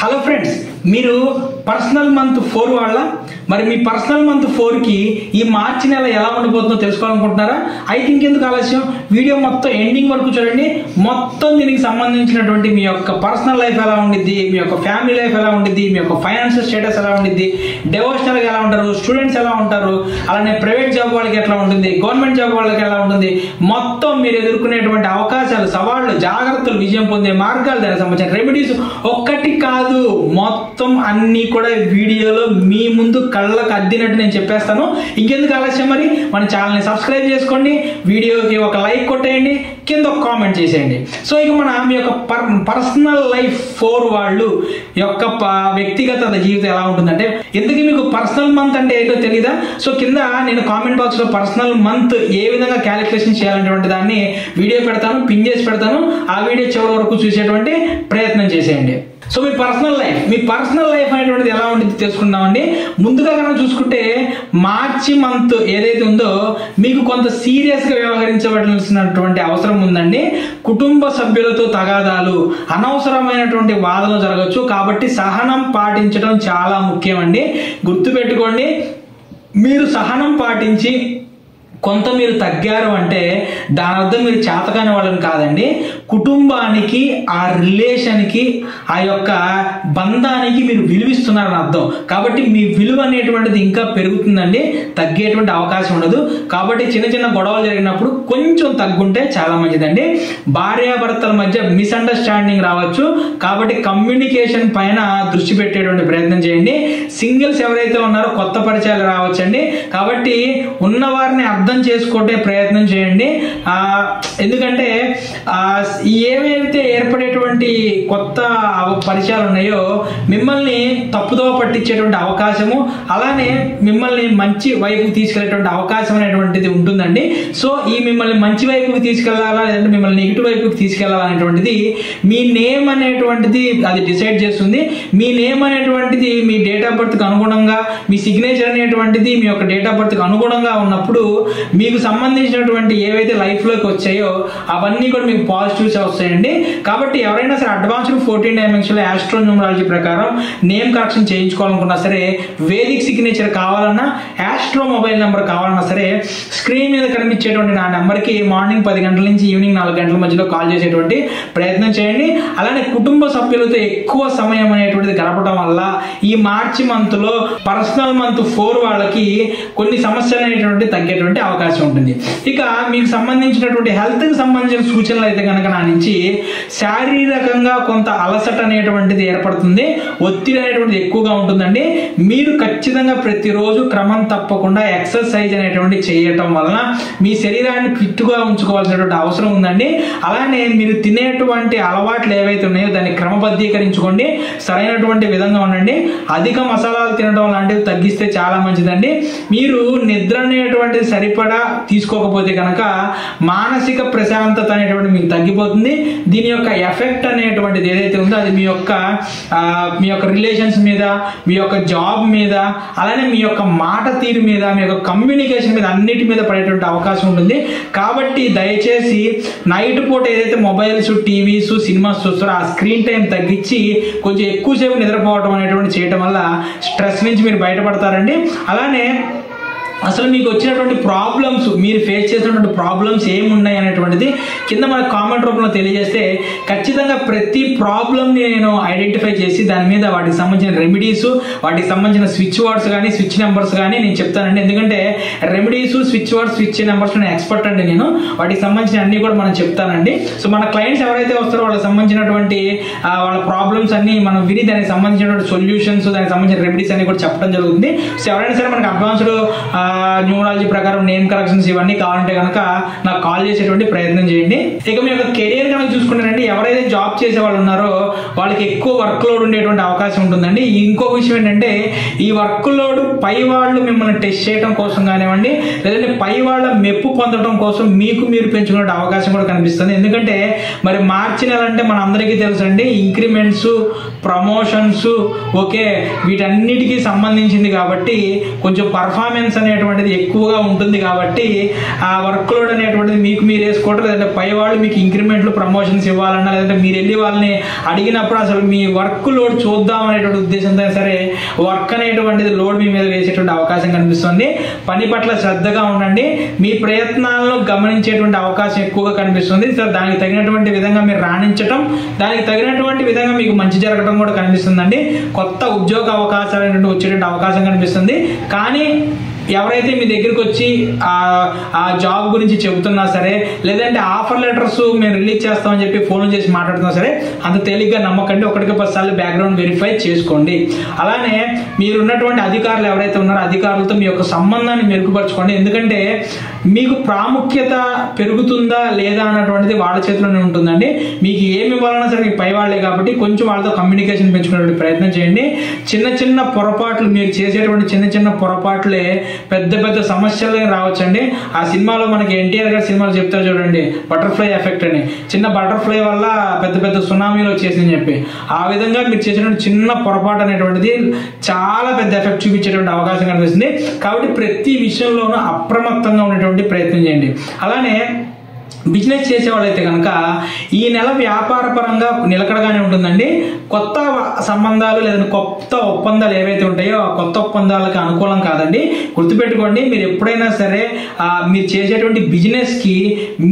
Hello friends, మీరు personal month 4 వాళ్ళ మరి మీ పర్సనల్ మంత్ 4 కి ఈ మార్చి నెల ఎలా ఉండిపోతుందో తెలుసుకోవాలనుకుంటున్నారా? అయితే ఇంకెందుకు ఆలస్యం, వీడియో మొత్తం ఎండింగ్ వరకు చూడండి. మొత్తం దీనికి సంబంధించినటువంటి మీ యొక్క పర్సనల్ లైఫ్ ఎలా ఉండిద్ది, మీ యొక్క ఫ్యామిలీ లైఫ్ ఎలా ఉండిద్ది, మీ యొక్క ఫైనాన్షియల్ స్టేటస్ ఎలా ఉండిద్ది, డివోషనల్గా ఎలా ఉంటారు, స్టూడెంట్స్ ఎలా ఉంటారు, అలానే ప్రైవేట్ జాబ్ వాళ్ళకి ఎట్లా ఉంటుంది, గవర్నమెంట్ జాబ్ వాళ్ళకి ఎలా ఉంటుంది, మొత్తం మీరు ఎదుర్కొనేటువంటి అవకాశాలు, సవాళ్లు, జాగ్రత్తలు, విజయం పొందే మార్గాలు, దానికి సంబంధించిన రెమెడీస్ ఒక్కటి కాదు మొత్తం అన్ని కూడా వీడియోలో మీ ముందు కళ్ళకు అద్దినట్టు నేను చెప్పేస్తాను. ఇంకెందుకు ఆలస్యం, మరి మన ఛానల్ని సబ్స్క్రైబ్ చేసుకోండి, వీడియోకి ఒక లైక్ కొట్టేయండి, కింద ఒక కామెంట్ చేసేయండి. సో ఇక మన మీ యొక్క పర్సనల్ లైఫ్ 4 వాళ్ళు యొక్క వ్యక్తిగత జీవితం ఎలా ఉంటుందంటే, ఎందుకు మీకు పర్సనల్ మంత్ అంటే ఏంటో తెలీదా? సో కింద నేను కామెంట్ బాక్స్ లో పర్సనల్ మంత్ ఏ విధంగా క్యాలిక్యులేషన్ చేయాలనేటువంటి దాన్ని వీడియో పెడతాను, పిన్ చేసి పెడతాను. ఆ వీడియో చివరి వరకు చూసేటువంటి ప్రయత్నం చేసేయండి. సో మీ పర్సనల్ లైఫ్ అనేటువంటిది ఎలా ఉంటుంది తెలుసుకుందామండి. ముందుగా కనుక చూసుకుంటే మార్చి మంత్ ఏదైతే ఉందో మీకు కొంత సీరియస్ గా వ్యవహరించవలసినటువంటి అవసరం ఉందండి. కుటుంబ సభ్యులతో తగాదాలు, అనవసరమైనటువంటి వాదనలు జరగచ్చు. కాబట్టి సహనం పాటించడం చాలా ముఖ్యం అండి. గుర్తుపెట్టుకోండి, మీరు సహనం పాటించి కొంత మీరు తగ్గారు అంటే దాని అర్థం మీరు చేతకాని వాళ్ళని కాదండి. కుటుంబానికి, ఆ రిలేషన్కి, ఆ యొక్క బంధానికి మీరు విలువిస్తున్నారని అర్థం. కాబట్టి మీ విలువ అనేటువంటిది ఇంకా పెరుగుతుందండి, తగ్గేటువంటి అవకాశం ఉండదు. కాబట్టి చిన్న చిన్న గొడవలు జరిగినప్పుడు కొంచెం తగ్గుంటే చాలా మంచిదండి. భార్యాభర్తల మధ్య మిస్అండర్స్టాండింగ్ రావచ్చు. కాబట్టి కమ్యూనికేషన్ పైన దృష్టి పెట్టేటువంటి ప్రయత్నం చేయండి. సింగిల్స్ ఎవరైతే ఉన్నారో కొత్త పరిచయాలు రావచ్చండి. కాబట్టి ఉన్నవారిని అర్థం చేసుకుంటే ప్రయత్నం చేయండి. ఎందుకంటే ఏవైతే ఏర్పడేటువంటి కొత్త పరిచయాలు ఉన్నాయో మిమ్మల్ని తప్పుదో పట్టించేటువంటి అవకాశము, అలానే మిమ్మల్ని మంచి వైపుకి తీసుకెళ్లేటువంటి అవకాశం అనేటువంటిది ఉంటుందండి. సో ఈ మిమ్మల్ని మంచి వైపుకి తీసుకెళ్లాలా లేదంటే మిమ్మల్ని నెగిటివ్ వైపుకి తీసుకెళ్లాలా అనేటువంటిది మీ నేమ్ అనేటువంటిది అది డిసైడ్ చేస్తుంది. మీ నేమ్ అనేటువంటిది మీ డేట్ ఆఫ్ బర్త్ కి అనుగుణంగా, మీ సిగ్నేచర్ అనేటువంటిది మీ యొక్క డేట్ ఆఫ్ బర్త్ కి అనుగుణంగా ఉన్నప్పుడు మీకు సంబంధించినటువంటి ఏవైతే లైఫ్ లోకి వచ్చాయో అవన్నీ కూడా మీకు పాజిటివ్స్ వస్తాయండి. కాబట్టి ఎవరైనా సరే అడ్వాన్స్డ్ 14 డైమెన్షనల్ ఆస్ట్రోన్యూమరాలజీ ప్రకారం నేమ్ కరెక్షన్ చేయించుకోవాలనుకున్నా సరే, వేదిక్ సిగ్నేచర్ కావాలన్నా, ఆస్ట్రో మొబైల్ నెంబర్ కావాలన్నా సరే, స్క్రీన్ మీద కనిపించేటువంటి నా నెంబర్కి మార్నింగ్ 10 గంటల నుంచి ఈవినింగ్ 4 గంటల మధ్యలో కాల్ చేసేటువంటి ప్రయత్నం చేయండి. అలానే కుటుంబ సభ్యులతో ఎక్కువ సమయం అనేటువంటిది గడపడం వల్ల ఈ మార్చి మంత్ లో పర్సనల్ మంత్ 4 వాళ్ళకి కొన్ని సమస్యలు అనేటువంటి తగ్గేటువంటి అవకాశం ఉంటుంది. ఇక మీకు సంబంధించినటువంటి హెల్త్ కి సంబంధించిన సూచనలు అయితే కనుక నా నుంచి శారీరకంగా కొంత అలసట అనేటువంటిది ఏర్పడుతుంది, ఒత్తిడి అనేటువంటిది ఎక్కువగా ఉంటుందండి. మీరు ఖచ్చితంగా ప్రతిరోజు క్రమం తప్పకుండా ఎక్సర్సైజ్ అనేటువంటి చేయటం వలన మీ శరీరాన్ని ఫిట్ గా ఉంచుకోవాల్సినటువంటి అవసరం ఉందండి. అలానే మీరు తినేటువంటి అలవాట్లు ఏవైతే ఉన్నాయో దాన్ని క్రమబద్ధీకరించుకోండి, సరైనటువంటి విధంగా ఉండండి. అధిక మసాలాలు తినడం లాంటివి తగ్గిస్తే చాలా మంచిదండి. మీరు నిద్ర అనేటువంటిది సరిపడా తీసుకోకపోతే కనుక మానసిక ప్రశాంతత అనేటువంటి మీకు తగ్గిపోతుంది. దీని యొక్క ఎఫెక్ట్ అనేటువంటిది ఏదైతే ఉందో అది మీ యొక్క రిలేషన్స్ మీద, మీ యొక్క జాబ్ మీద, అలానే మీ యొక్క మాట తీరు మీద, మీ యొక్క కమ్యూనికేషన్ మీద, అన్నిటి మీద పడేటువంటి అవకాశం ఉంటుంది. కాబట్టి దయచేసి నైట్ పూట ఏదైతే మొబైల్స్, టీవీస్, సినిమాస్ చూస్తారో ఆ స్క్రీన్ టైం తగ్గించి కొంచెం ఎక్కువసేపు నిద్రపోవడం అనేటువంటి చేయడం వల్ల స్ట్రెస్ నుంచి మీరు బయటపడతారండి. అలానే అసలు మీకు వచ్చినటువంటి ప్రాబ్లమ్స్, మీరు ఫేస్ చేసినటువంటి ప్రాబ్లమ్స్ ఏమున్నాయి అనేటువంటిది కింద మనకు కామెంట్ రూపంలో తెలియజేస్తే ఖచ్చితంగా ప్రతి ప్రాబ్లమ్ని నేను ఐడెంటిఫై చేసి దాని మీద వాటికి సంబంధించిన రెమెడీస్, వాటికి సంబంధించిన స్విచ్ వర్డ్స్ కానీ స్విచ్ నెంబర్స్ కానీ నేను చెప్తానండి. ఎందుకంటే remedies, switch words, switch numbers నేను ఎక్స్పర్ట్ అండి. నేను వాటికి సంబంధించిన అన్ని కూడా మనం చెప్తానండి. సో మన క్లయింట్స్ ఎవరైతే వస్తారో వాళ్ళకి సంబంధించినటువంటి వాళ్ళ ప్రాబ్లమ్స్ అన్ని మనం విని దానికి సంబంధించినటువంటి సొల్యూషన్స్, దానికి సంబంధించిన రెమెడీస్ అన్ని కూడా చెప్పడం జరుగుతుంది. సో ఎవరైనా సరే మనకి అడ్వాన్స్డ్ న్యూమరాలజీ ప్రకారం నేమ్ కరెక్షన్స్ ఇవన్నీ కావాలంటే కనుక నాకు కాల్ చేసేటువంటి ప్రయత్నం చేయండి. ఇక మీ యొక్క కెరియర్ కనుక చూసుకుంటారండి, ఎవరైతే జాబ్ చేసే వాళ్ళు ఉన్నారో వాళ్ళకి ఎక్కువ వర్క్ లోడ్ ఉండేటువంటి అవకాశం ఉంటుందండి. ఇంకొక విషయం ఏంటంటే ఈ వర్క్ లోడ్ పై వాళ్ళు మిమ్మల్ని టెస్ట్ చేయడం కోసం కానివ్వండి, లేదంటే పై వాళ్ళ మెప్పు పొందడం కోసం మీకు మీరు పెంచుకునే అవకాశం కూడా కనిపిస్తుంది. ఎందుకంటే మరి మార్చి నెల అంటే మన అందరికీ తెలుసండి, ఇంక్రిమెంట్స్, ప్రమోషన్స్, ఓకే, వీటన్నిటికీ సంబంధించింది కాబట్టి కొంచెం పర్ఫార్మెన్స్ అనేటువంటిది ఎక్కువగా ఉంటుంది కాబట్టి ఆ వర్క్ లోడ్ అనేటువంటిది మీకు మీరు వేసుకోవడం, లేదంటే పై వాళ్ళు మీకు ఇంక్రిమెంట్లు ప్రమోషన్స్ ఇవ్వాలన్నా, లేదంటే మీరు వెళ్ళి వాళ్ళని అడిగినప్పుడు అసలు మీ వర్క్ లోడ్ చూద్దాం అనేటువంటి ఉద్దేశంతో సరే వర్క్ అనేటువంటిది లోడ్ మీ మీద వేసేటువంటి అవకాశం కనిపిస్తుంది. పని పట్ల శ్రద్ధగా ఉండండి, మీ ప్రయత్నాలను గమనించేటువంటి అవకాశం ఎక్కువగా కనిపిస్తుంది. సో దానికి తగినటువంటి విధంగా మీరు రాణించటం, దానికి తగినటువంటి విధంగా మీకు మంచి జరగడం కూడా కనిపిస్తుందండి. కొత్త ఉద్యోగ అవకాశాలు వచ్చేటువంటి అవకాశం కనిపిస్తుంది. కానీ ఎవరైతే మీ దగ్గరికి వచ్చి ఆ జాబ్ గురించి చెబుతున్నా సరే, లేదంటే ఆఫర్ లెటర్స్ మేము రిలీజ్ చేస్తామని చెప్పి ఫోన్ చేసి మాట్లాడుతున్నా సరే అంత తేలిగ్గా నమ్మకండి. 1-10 సార్లు బ్యాక్గ్రౌండ్ వెరిఫై చేసుకోండి. అలానే మీరున్నటువంటి అధికారులు ఎవరైతే ఉన్నారో అధికారులతో మీ యొక్క సంబంధాన్ని మెరుగుపరచుకోండి. ఎందుకంటే మీకు ప్రాముఖ్యత పెరుగుతుందా లేదా అన్నటువంటిది వాళ్ళ చేతిలోనే ఉంటుందండి. మీకు ఏమి ఇవ్వాలన్నా సరే మీ పై వాళ్ళే కాబట్టి కొంచెం వాళ్ళతో కమ్యూనికేషన్ పెంచుకునేటువంటి ప్రయత్నం చేయండి. చిన్న చిన్న పొరపాట్లు, మీరు చేసేటువంటి చిన్న చిన్న పొరపాట్లే పెద్ద పెద్ద సమస్యలు రావచ్చండి. ఆ సినిమాలో మనకి ఎన్టీఆర్ గారి సినిమాలు చెప్తారు చూడండి, బటర్ఫ్లై ఎఫెక్ట్ అని. చిన్న బటర్ఫ్లై వల్ల పెద్ద పెద్ద సునామీలు వచ్చేసిందని చెప్పి, ఆ విధంగా మీరు చేసేటువంటి చిన్న పొరపాటు అనేటువంటిది చాలా పెద్ద ఎఫెక్ట్ చూపించేటువంటి అవకాశం కనిపిస్తుంది. కాబట్టి ప్రతి విషయంలోనూ అప్రమత్తంగా ఉండేటువంటి ప్రయత్నం చేయండి. అలానే బిజినెస్ చేసే వాళ్ళైతే కనుక ఈ నెల వ్యాపార పరంగా నిలకడగానే ఉంటుందండి. కొత్త సంబంధాలు లేదంటే కొత్త ఒప్పందాలు ఏవైతే ఉంటాయో ఆ కొత్త ఒప్పందాలకు అనుకూలం కాదండి. గుర్తుపెట్టుకోండి, మీరు ఎప్పుడైనా సరే మీరు చేసేటువంటి బిజినెస్ కి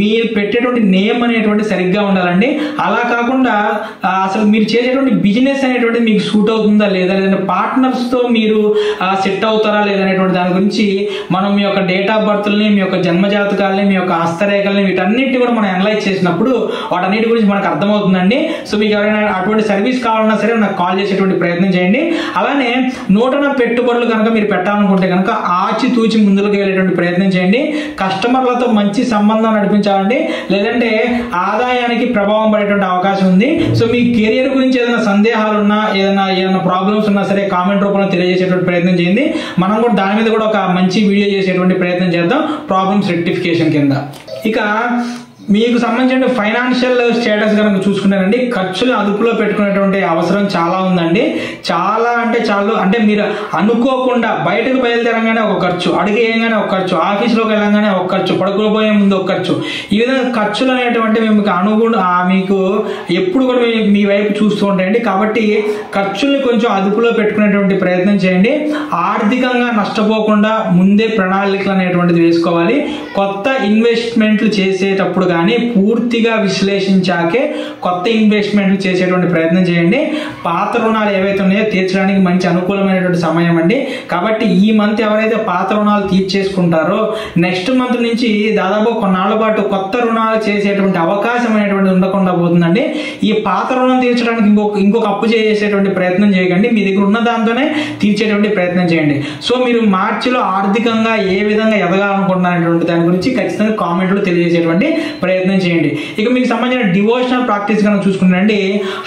మీరు పెట్టేటువంటి నేమ్ అనేటువంటి సరిగ్గా ఉండాలండి. అలా కాకుండా అసలు మీరు చేసేటువంటి బిజినెస్ అనేటువంటి మీకు సూట్ అవుతుందా లేదా, లేదంటే పార్ట్నర్స్ తో మీరు సెట్ అవుతారా లేదనేటువంటి దాని గురించి మనం మీ యొక్క డేట్ ఆఫ్ బర్త్ని, మీ యొక్క జన్మజాతకాలని, మీ యొక్క హస్తరేఖల్ని, వీటన్నిటి కూడా మనం అనలైజ్ చేసినప్పుడు వాటన్నిటి గురించి మనకు అర్థమవుతుందండి. సో మీకు ఎవరైనా అటువంటి సర్వీస్ కావాలన్నా సరే నాకు కాల్ చేసేటువంటి ప్రయత్నం చేయండి. అలానే నూతన పెట్టుబడులు కనుక మీరు పెట్టాలనుకుంటే కనుక ఆచితూచి ముందుకు వెళ్ళేటువంటి ప్రయత్నం చేయండి. కస్టమర్లతో మంచి సంబంధం నడిపించాలండి, లేదంటే ఆదాయానికి ప్రభావం పడేటువంటి అవకాశం ఉంది. సో మీ కెరియర్ గురించి ఏదైనా సందేహాలు ఉన్నా, ఏదైనా ప్రాబ్లమ్స్ ఉన్నా సరే కామెంట్ రూపంలో తెలియజేసేటువంటి ప్రయత్నం చేయండి. మనం కూడా దాని మీద కూడా ఒక మంచి వీడియో చేసేటువంటి ప్రయత్నం చేద్దాం, ప్రాబ్లమ్స్ రెక్టిఫికేషన్ కింద. ఇక మీకు సంబంధించిన ఫైనాన్షియల్ స్టేటస్ కనుక చూసుకున్నారండి, ఖర్చులు అదుపులో పెట్టుకునేటువంటి అవసరం చాలా ఉందండి. చాలా అంటే చాలా, అంటే మీరు అనుకోకుండా బయటకు బయలుదేరంగానే ఒక ఖర్చు, అడిగి వేయగానే ఒక ఖర్చు, ఆఫీస్లోకి వెళ్ళంగానే ఒక ఖర్చు, పడుకోబోయే ముందు ఒక ఖర్చు, ఈ విధంగా ఖర్చులు అనేటువంటి మీకు ఎప్పుడు కూడా మీ వైపు చూస్తూ ఉంటాయండి. కాబట్టి ఖర్చుల్ని కొంచెం అదుపులో పెట్టుకునేటువంటి ప్రయత్నం చేయండి. ఆర్థికంగా నష్టపోకుండా ముందే ప్రణాళికలు అనేటువంటిది వేసుకోవాలి. కొత్త ఇన్వెస్ట్మెంట్లు చేసేటప్పుడు కానీ పూర్తిగా విశ్లేషించాకే కొత్త ఇన్వెస్ట్మెంట్లు చేసేటువంటి ప్రయత్నం చేయండి. పాత రుణాలు ఏవైతే ఉన్నాయో తీర్చడానికి మంచి అనుకూలమైనటువంటి సమయం అండి. కాబట్టి ఈ మంత్ ఎవరైతే పాత రుణాలు తీర్చేసుకుంటారో నెక్స్ట్ మంత్ నుంచి దాదాపు కొన్నాళ్ళ పాటు కొత్త రుణాలు చేసేటువంటి అవకాశం అనేటువంటి ఉండకుండా పోతుందండి. ఈ పాత రుణం తీర్చడానికి ఇంకొక అప్పు చేసేటువంటి ప్రయత్నం చేయకండి, మీ దగ్గర ఉన్న దాంతోనే తీర్చేటువంటి ప్రయత్నం చేయండి. సో మీరు మార్చిలో ఆర్థికంగా ఏ విధంగా ఎదగాలనుకుంటున్నటువంటి దాని గురించి ఖచ్చితంగా కామెంట్లు తెలియజేసేటువంటి ప్రయత్నం చేయండి. ఇక మీకు సంబంధించిన డివోషనల్ ప్రాక్టీస్ కనుక చూసుకుంటే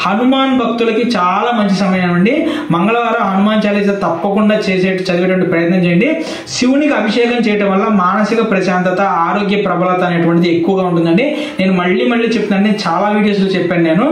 హనుమాన్ భక్తులకి చాలా మంచి సమయం అండి. మంగళవారం హనుమాన్ చాలీసా తప్పకుండా చదివేటువంటి ప్రయత్నం చేయండి. శివునికి అభిషేకం చేయడం వల్ల మానసిక ప్రశాంతత, ఆరోగ్య ప్రబలత అనేటువంటిది ఎక్కువగా ఉంటుందండి. నేను మళ్ళీ చెప్తున్నాను, చాలా వీడియోస్లో చెప్పాను. నేను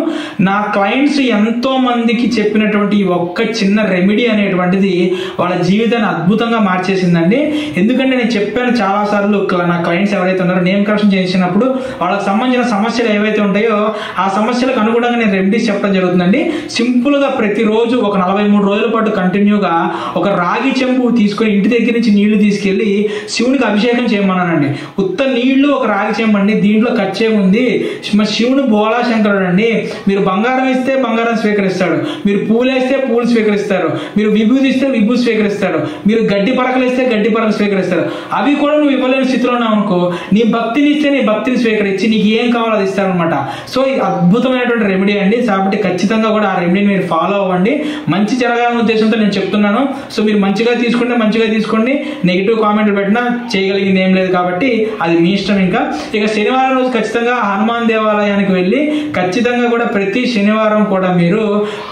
నా క్లయింట్స్ ఎంతో మందికి చెప్పినటువంటి ఒక్క చిన్న రెమెడీ అనేటువంటిది వాళ్ళ జీవితాన్ని అద్భుతంగా మార్చేసిందండి. ఎందుకంటే నేను చెప్పాను చాలా సార్లు, నా క్లయింట్స్ ఎవరైతే ఉన్నారో నేమ్ కరెక్షన్ చేసినప్పుడు వాళ్ళకి సంబంధించిన సమస్యలు ఏవైతే ఉంటాయో ఆ సమస్యలకు అనుగుణంగా నేను రెమెడీస్ చెప్పడం జరుగుతుందండి. సింపుల్ గా ప్రతిరోజు ఒక 43 రోజుల పాటు కంటిన్యూగా ఒక రాగి చెంబు తీసుకొని ఇంటి దగ్గర నుంచి నీళ్లు తీసుకెళ్లి శివునికి అభిషేకం చేయమన్నానండి. ఉత్త నీళ్లు ఒక రాగి చెంబు అండి, దీంట్లో ఖర్చేముంది. శివుడు బోలా శంకరుడు అండి. మీరు బంగారం ఇస్తే బంగారం స్వీకరిస్తాడు, మీరు పూలు వేస్తే పూలు స్వీకరిస్తారు, మీరు విభూతి ఇస్తే విభూతి స్వీకరిస్తారు, మీరు గడ్డి పరకలు ఇస్తే గడ్డి పరకలు స్వీకరిస్తారు. అవి కూడా నువ్వు ఇవ్వలేని స్థితిలో ఉన్నావు అనుకో, నీ భక్తిని ఇస్తే నీ భక్తిని స్వీకరించి నీకు ఏం కావాలో అది ఇస్తారనమాట. సో ఇది అద్భుతమైనటువంటి రెమెడీ అండి. కాబట్టి ఖచ్చితంగా కూడా ఆ రెమెడీని మీరు ఫాలో అవ్వండి. మంచి జరగాలనే ఉద్దేశంతో నేను చెప్తున్నాను. సో మీరు మంచిగా తీసుకుంటే మంచిగా తీసుకోండి, నెగిటివ్ కామెంట్లు పెట్టినా చేయగలిగింది ఏం లేదు కాబట్టి అది మీ ఇష్టం. ఇక శనివారం రోజు ఖచ్చితంగా హనుమాన్ దేవాలయానికి వెళ్ళి ఖచ్చితంగా కూడా ప్రతి శనివారం కూడా మీరు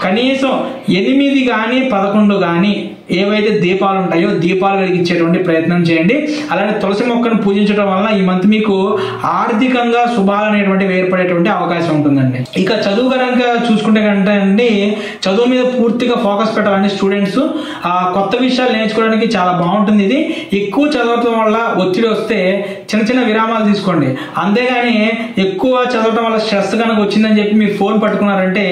కనీసం 8 కానీ 11 కానీ ఏవైతే దీపాలు ఉంటాయో దీపాలు వెలిగించేటువంటి ప్రయత్నం చేయండి. అలానే తులసి మొక్కను పూజించడం వల్ల ఈ మంత్ మీకు ఆర్థిక ఆర్థికంగా శుభాలు అనేటువంటివి ఏర్పడేటువంటి అవకాశం ఉంటుందండి. ఇక చదువు కనుక చూసుకుంటే కనుక అండి, చదువు మీద పూర్తిగా ఫోకస్ పెట్టాలండి స్టూడెంట్స్. కొత్త విషయాలు నేర్చుకోవడానికి చాలా బాగుంటుంది. ఇది ఎక్కువ చదవటం వల్ల ఒత్తిడి వస్తే చిన్న చిన్న విరామాలు తీసుకోండి. అంతేగాని ఎక్కువ చదవటం వల్ల స్ట్రెస్ కనుక వచ్చిందని చెప్పి మీరు ఫోన్ పట్టుకున్నారంటే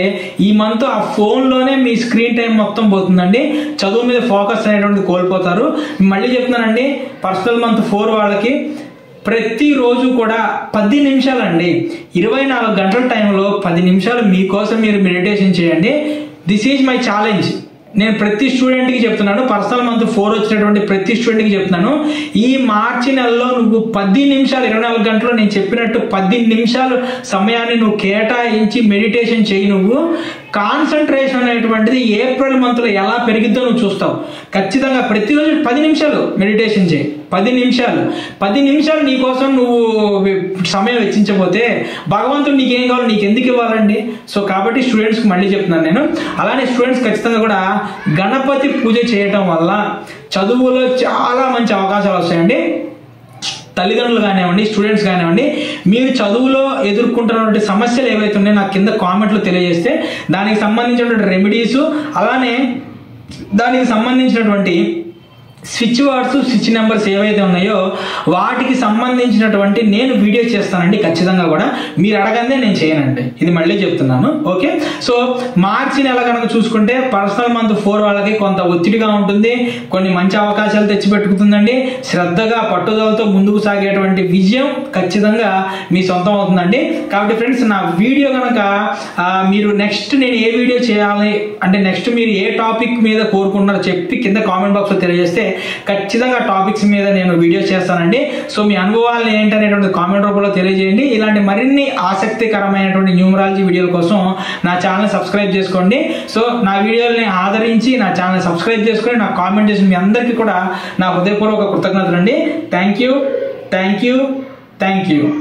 ఈ మంత్ ఆ ఫోన్లోనే మీ స్క్రీన్ టైం మొత్తం పోతుందండి. చదువు మీద ఫోకస్ అనేటువంటిది కోల్పోతారు. మళ్ళీ చెప్తున్నానండి, పర్సనల్ మంత్ 4 వాళ్ళకి ప్రతిరోజు కూడా 10 నిమిషాలండి, 24 గంటల టైంలో 10 నిమిషాలు మీకోసం మీరు మెడిటేషన్ చేయండి. This is my challenge. నేను ప్రతి స్టూడెంట్కి చెప్తున్నాను, పర్సనల్ మంత్ 4 వచ్చినటువంటి ప్రతి స్టూడెంట్కి చెప్తున్నాను, ఈ మార్చి నెలలో నువ్వు 10 నిమిషాలు 24 గంటలు నేను చెప్పినట్టు 10 నిమిషాలు సమయాన్ని నువ్వు కేటాయించి మెడిటేషన్ చేయి. నువ్వు కాన్సన్ట్రేషన్ అనేటువంటిది ఏప్రిల్ మంత్లో ఎలా పెరిగిద్దో నువ్వు చూస్తావు. ఖచ్చితంగా ప్రతిరోజు 10 నిమిషాలు మెడిటేషన్ చేయి. 10 నిమిషాలు నీకోసం నువ్వు సమయం వెచ్చించబోతే భగవంతుడు నీకేం కావాలో నీకు ఎందుకు ఇవ్వాలండి? సో కాబట్టి స్టూడెంట్స్కి మళ్ళీ చెప్తున్నాను నేను. అలానే స్టూడెంట్స్ ఖచ్చితంగా కూడా గణపతి పూజ చేయటం వల్ల చదువులో చాలా మంచి అవకాశాలు వస్తాయండి. తల్లిదండ్రులు కానివ్వండి, స్టూడెంట్స్ కానివ్వండి, మీరు చదువులో ఎదుర్కొంటున్నటువంటి సమస్యలు ఏవైతే ఉన్నాయో నాకు కింద కామెంట్లో తెలియజేస్తే దానికి సంబంధించినటువంటి రెమెడీస్, అలానే దానికి సంబంధించినటువంటి స్విచ్ వర్డ్స్, స్విచ్ నెంబర్స్ ఏవైతే ఉన్నాయో వాటికి సంబంధించినటువంటి నేను వీడియో చేస్తానండి. ఖచ్చితంగా కూడా మీరు అడగందే నేను చేయనండి, ఇది మళ్ళీ చెప్తున్నాను. ఓకే, సో మార్చి నెల కనుక చూసుకుంటే పర్సనల్ మంత్ 4 వాళ్ళకి కొంత ఒత్తిడిగా ఉంటుంది, కొన్ని మంచి అవకాశాలు తెచ్చిపెట్టుకుతుందండి. శ్రద్ధగా పట్టుదలతో ముందుకు సాగేటువంటి విజయం ఖచ్చితంగా మీ సొంతం అవుతుందండి. కాబట్టి ఫ్రెండ్స్, నా వీడియో కనుక మీరు నెక్స్ట్ నేను ఏ వీడియో చేయాలి అంటే నెక్స్ట్ మీరు ఏ టాపిక్ మీద కోరుకుంటున్నారో చెప్పి కింద కామెంట్ బాక్స్లో తెలియజేస్తే ఖచ్చితంగా టాపిక్స్ మీద నేను వీడియోస్ చేస్తానండి. సో మీ అనుభవాలు ఏంటనేటువంటి కామెంట్ రూపంలో తెలియజేయండి. ఇలాంటి మరిన్ని ఆసక్తికరమైనటువంటి న్యూమరాలజీ వీడియోల కోసం నా ఛానల్ సబ్స్క్రైబ్ చేసుకోండి. సో నా వీడియోల్ని ఆదరించి నా ఛానల్ సబ్స్క్రైబ్ చేసుకొని నాకు కామెంట్ చేసిన మీ అందరికీ కూడా నా హృదయపూర్వక కృతజ్ఞతలు అండి. Thank you.